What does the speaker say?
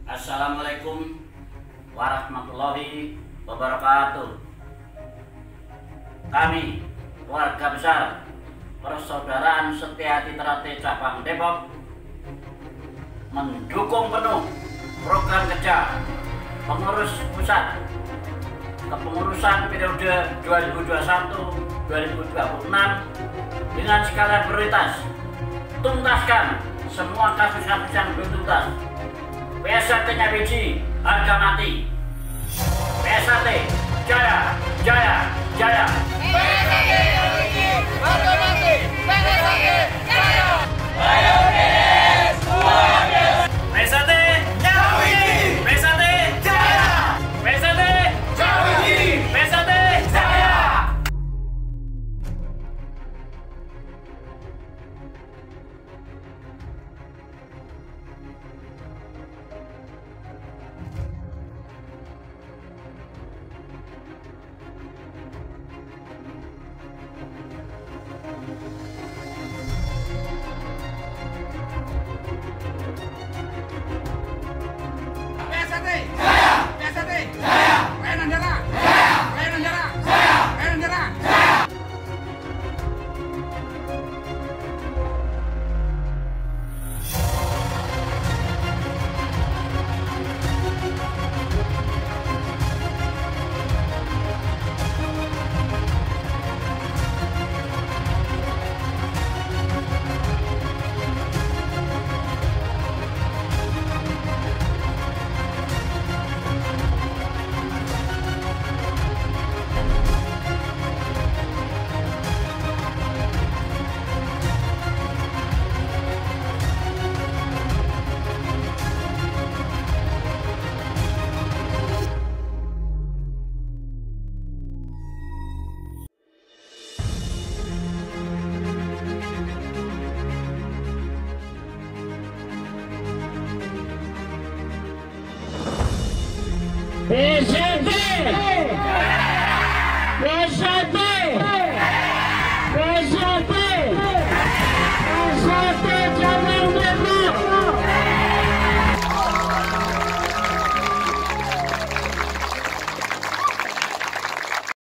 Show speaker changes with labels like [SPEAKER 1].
[SPEAKER 1] Assalamualaikum warahmatullahi wabarakatuh. Kami, keluarga besar Persaudaraan Setia Trate Cabang Depok, mendukung penuh program kerja pengurus pusat kepengurusan periode 2021-2026 dengan skala prioritas tuntaskan semua kasus-kasus yang belum tuntas. PSAT-nya biji, harga mati. PSAT, jaya, jaya, jaya.
[SPEAKER 2] PSAT, biji, harga mati. PSAT, jaya. Ayo PNS, semuanya.
[SPEAKER 3] PSAT, biji, PSAT, jaya. PSAT, biji, PSAT, jaya.
[SPEAKER 4] PSAT! PSAT!